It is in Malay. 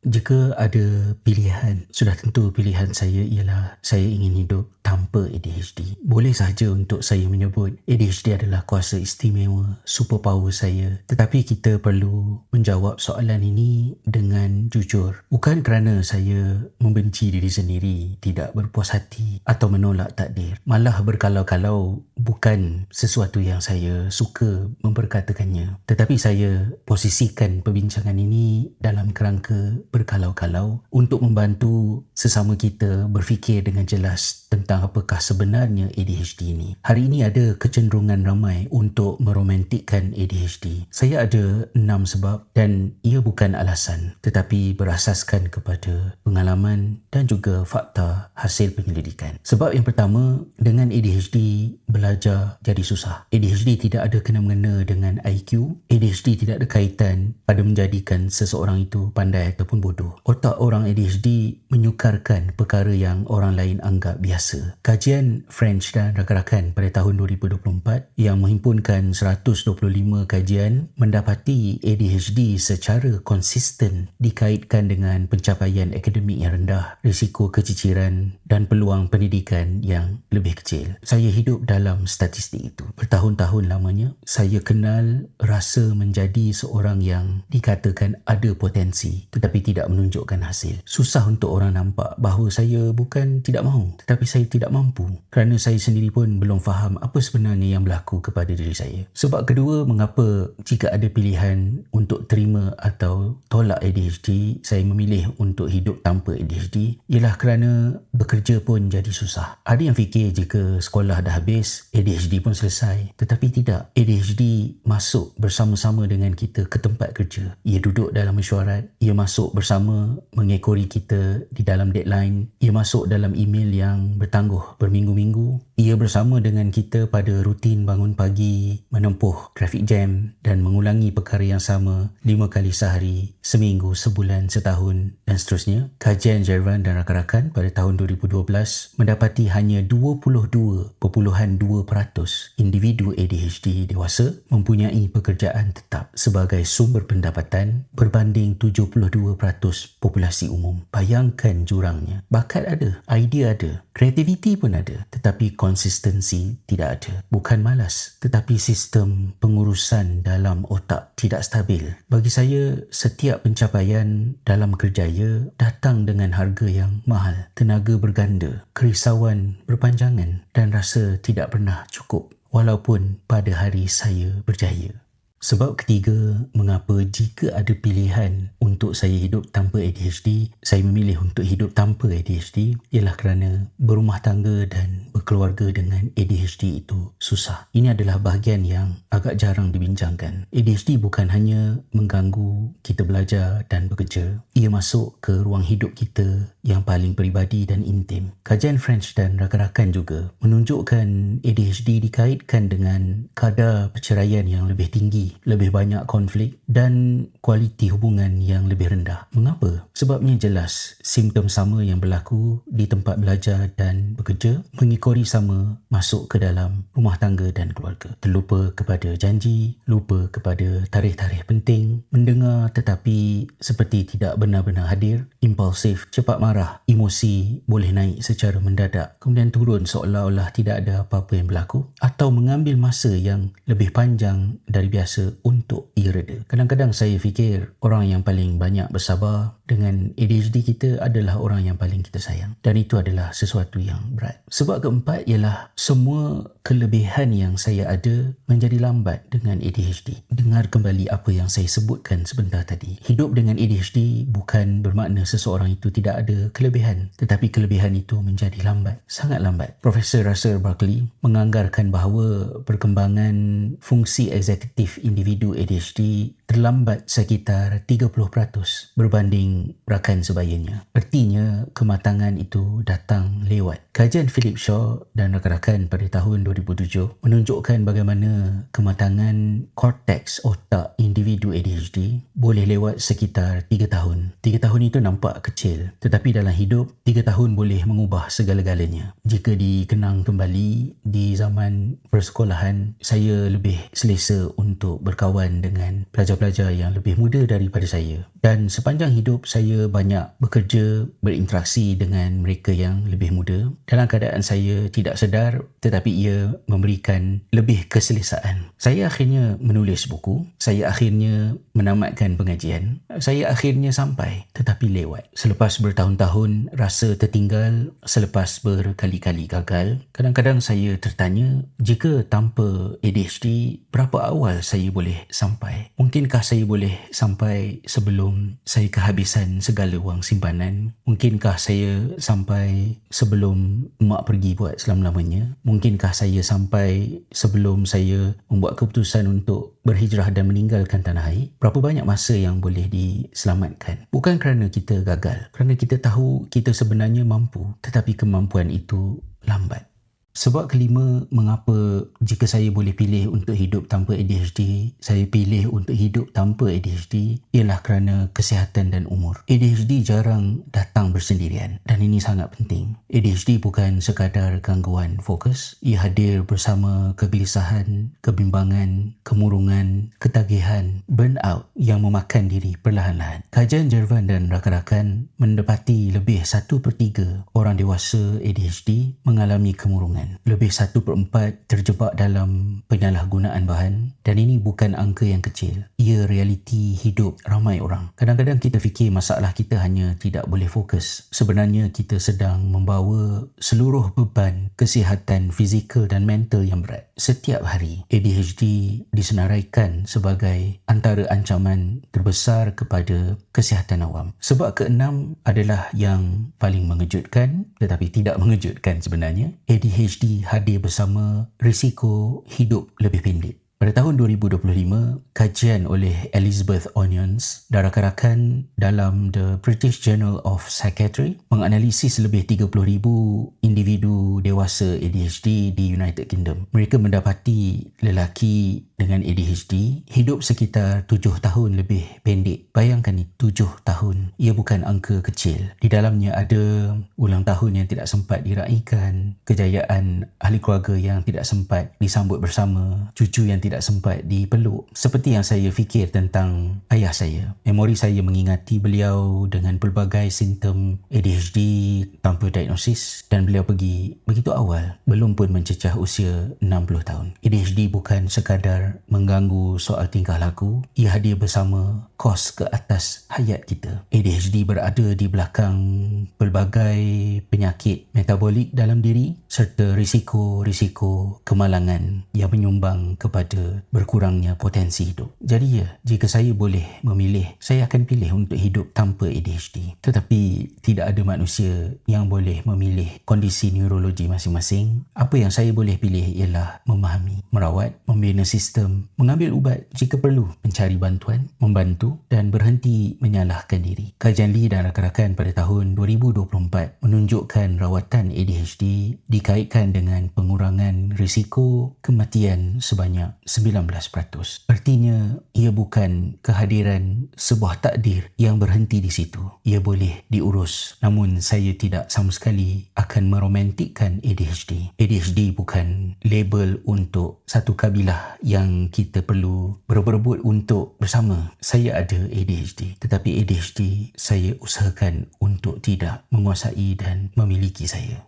Jika ada pilihan, sudah tentu pilihan saya ialah saya ingin hidup tanpa ADHD. Boleh sahaja untuk saya menyebut ADHD adalah kuasa istimewa, superpower saya. Tetapi kita perlu menjawab soalan ini dengan jujur. Bukan kerana saya membenci diri sendiri, tidak berpuas hati atau menolak takdir. Malah berkalau-kalau bukan sesuatu yang saya suka memperkatakannya. Tetapi saya posisikan perbincangan ini dalam kerangka berkalau-kalau untuk membantu sesama kita berfikir dengan jelas tentang apakah sebenarnya ADHD ini. Hari ini ada kecenderungan ramai untuk meromantikkan ADHD. Saya ada 6 sebab dan ia bukan alasan tetapi berasaskan kepada pengalaman dan juga fakta hasil penyelidikan. Sebab yang pertama, dengan ADHD belajar jadi susah. ADHD tidak ada kena-mengena dengan IQ. ADHD tidak ada kaitan pada menjadikan seseorang itu pandai ataupun bodoh. Otak orang ADHD menyukarkan perkara yang orang lain anggap biasa. Kajian French dan rakan-rakan pada tahun 2024 yang menghimpunkan 125 kajian mendapati ADHD secara konsisten dikaitkan dengan pencapaian akademik yang rendah, risiko keciciran dan peluang pendidikan yang lebih kecil. Saya hidup dalam statistik itu. Bertahun-tahun lamanya, saya kenal rasa menjadi seorang yang dikatakan ada potensi tetapi tidak menunjukkan hasil. Susah untuk orang nampak bahawa saya bukan tidak mahu, tetapi saya tidak mampu kerana saya sendiri pun belum faham apa sebenarnya yang berlaku kepada diri saya. Sebab kedua, mengapa jika ada pilihan untuk terima atau tolak ADHD, saya memilih untuk hidup tanpa ADHD ialah kerana bekerja pun jadi susah. Ada yang fikir jika sekolah dah habis, ADHD pun selesai. Tetapi tidak. ADHD masuk bersama-sama dengan kita ke tempat kerja. Ia duduk dalam mesyuarat. Ia masuk bersama mengekori kita di dalam deadline. Ia masuk dalam email yang bertangguh berminggu-minggu. Ia bersama dengan kita pada rutin bangun pagi, menempuh traffic jam dan mengulangi perkara yang sama 5 kali sehari, seminggu, sebulan, setahun dan seterusnya. Kajian Jervan dan rakan-rakan pada tahun 2012 mendapati hanya 22.2% individu ADHD dewasa mempunyai pekerjaan tetap sebagai sumber pendapatan berbanding 72% populasi umum. Bayangkan jurangnya. Bakat ada, idea ada, kreativiti pun ada, tetapi konsistensi tidak ada. Bukan malas, tetapi sistem pengurusan dalam otak tidak stabil. Bagi saya, setiap pencapaian dalam kerjaya datang dengan harga yang mahal, tenaga berganda, kerisauan berpanjangan dan rasa tidak pernah cukup walaupun pada hari saya berjaya. Sebab ketiga, mengapa jika ada pilihan untuk saya hidup tanpa ADHD, saya memilih untuk hidup tanpa ADHD ialah kerana berumah tangga dan berkeluarga dengan ADHD itu susah. Ini adalah bahagian yang agak jarang dibincangkan. ADHD bukan hanya mengganggu kita belajar dan bekerja, ia masuk ke ruang hidup kita yang paling peribadi dan intim. Kajian French dan rakan-rakan juga menunjukkan ADHD dikaitkan dengan kadar perceraian yang lebih tinggi, lebih banyak konflik dan kualiti hubungan yang lebih rendah. Mengapa? Sebabnya jelas, simptom sama yang berlaku di tempat belajar dan bekerja mengikori sama masuk ke dalam rumah tangga dan keluarga. Terlupa kepada janji, lupa kepada tarikh-tarikh penting, mendengar tetapi seperti tidak benar-benar hadir, impulsif, cepat marah, emosi boleh naik secara mendadak, kemudian turun seolah-olah tidak ada apa-apa yang berlaku, atau mengambil masa yang lebih panjang dari biasa untuk ia reda. Kadang-kadang saya fikir orang yang paling banyak bersabar dengan ADHD kita adalah orang yang paling kita sayang, dan itu adalah sesuatu yang berat. Sebab keempat ialah semua kelebihan yang saya ada menjadi lambat dengan ADHD. Dengar kembali apa yang saya sebutkan sebentar tadi. Hidup dengan ADHD bukan bermakna seseorang itu tidak ada kelebihan, tetapi kelebihan itu menjadi lambat, sangat lambat. Profesor Russell Barkley menganggarkan bahawa perkembangan fungsi eksekutif individu ADHD terlambat sekitar 30% berbanding rakan sebayanya. Artinya, kematangan itu datang lewat. Kajian Philip Shaw dan rakan-rakan pada tahun 2007 menunjukkan bagaimana kematangan korteks otak individu ADHD boleh lewat sekitar 3 tahun. 3 tahun itu nampak kecil, tetapi dalam hidup, 3 tahun boleh mengubah segala-galanya. Jika dikenang kembali di zaman persekolahan, saya lebih selesa untuk untuk berkawan dengan pelajar-pelajar yang lebih muda daripada saya. Dan sepanjang hidup saya banyak bekerja, berinteraksi dengan mereka yang lebih muda dalam keadaan saya tidak sedar, tetapi ia memberikan lebih keselesaan. Saya akhirnya menulis buku, saya akhirnya menamatkan pengajian, saya akhirnya sampai, tetapi lewat. Selepas bertahun-tahun rasa tertinggal, selepas berkali-kali gagal, kadang-kadang saya tertanya, jika tanpa ADHD, berapa awal saya boleh sampai? Mungkinkah saya boleh sampai sebelum saya kehabisan segala wang simpanan? Mungkinkah saya sampai sebelum mak pergi buat selama-lamanya? Mungkinkah saya sampai sebelum saya membuat keputusan untuk berhijrah dan meninggalkan tanah air? Berapa banyak masa yang boleh diselamatkan? Bukan kerana kita gagal, kerana kita tahu kita sebenarnya mampu, tetapi kemampuan itu lambat. Sebab kelima, mengapa jika saya boleh pilih untuk hidup tanpa ADHD, saya pilih untuk hidup tanpa ADHD, ialah kerana kesihatan dan umur. ADHD jarang datang bersendirian dan ini sangat penting. ADHD bukan sekadar gangguan fokus, ia hadir bersama kegelisahan, kebimbangan, kemurungan, ketagihan, burnout yang memakan diri perlahan-lahan. Kajian Jervan dan rakan-rakan mendapati lebih 1/3 orang dewasa ADHD mengalami kemurungan. Lebih 1/4 terjebak dalam penyalahgunaan bahan, dan ini bukan angka yang kecil. Ia realiti hidup ramai orang. Kadang-kadang kita fikir masalah kita hanya tidak boleh fokus. Sebenarnya kita sedang membawa seluruh beban kesihatan fizikal dan mental yang berat. Setiap hari, ADHD disenaraikan sebagai antara ancaman terbesar kepada kesihatan awam. Sebab keenam adalah yang paling mengejutkan, tetapi tidak mengejutkan sebenarnya. ADHD hadir bersama risiko hidup lebih pendek. Pada tahun 2025, kajian oleh Elizabeth Onions dan rakan-rakan dalam The British Journal of Psychiatry menganalisis lebih 30,000 individu dewasa ADHD di United Kingdom. Mereka mendapati lelaki dengan ADHD hidup sekitar 7 tahun lebih pendek. Bayangkan ni, 7 tahun. Ia bukan angka kecil. Di dalamnya ada ulang tahun yang tidak sempat diraikan, kejayaan ahli keluarga yang tidak sempat disambut bersama, cucu yang tidak sempat dipeluk. Seperti yang saya fikir tentang ayah saya. Memori saya mengingati beliau dengan pelbagai simptom ADHD tanpa diagnosis, dan beliau pergi begitu awal, belum pun mencecah usia 60 tahun. ADHD bukan sekadar mengganggu soal tingkah laku, ia hadir bersama kos ke atas hayat kita. ADHD berada di belakang pelbagai penyakit metabolik dalam diri serta risiko-risiko kemalangan yang menyumbang kepada berkurangnya potensi hidup. Jadi jika saya boleh memilih, saya akan pilih untuk hidup tanpa ADHD. Tetapi tidak ada manusia yang boleh memilih kondisi neurologi masing-masing. Apa yang saya boleh pilih ialah memahami, merawat, membina sistem, mengambil ubat jika perlu, mencari bantuan, membantu dan berhenti menyalahkan diri. Kajian Lee dan rakan-rakan pada tahun 2024 menunjukkan rawatan ADHD dikaitkan dengan pengurangan risiko kematian sebanyak 19%. Artinya, ia bukan kehadiran sebuah takdir yang berhenti di situ. Ia boleh diurus. Namun, saya tidak sama sekali akan meromantikkan ADHD. ADHD bukan label untuk satu kabilah yang kita perlu berebut untuk bersama. Saya ada ADHD, tetapi ADHD saya usahakan untuk tidak menguasai dan memiliki saya.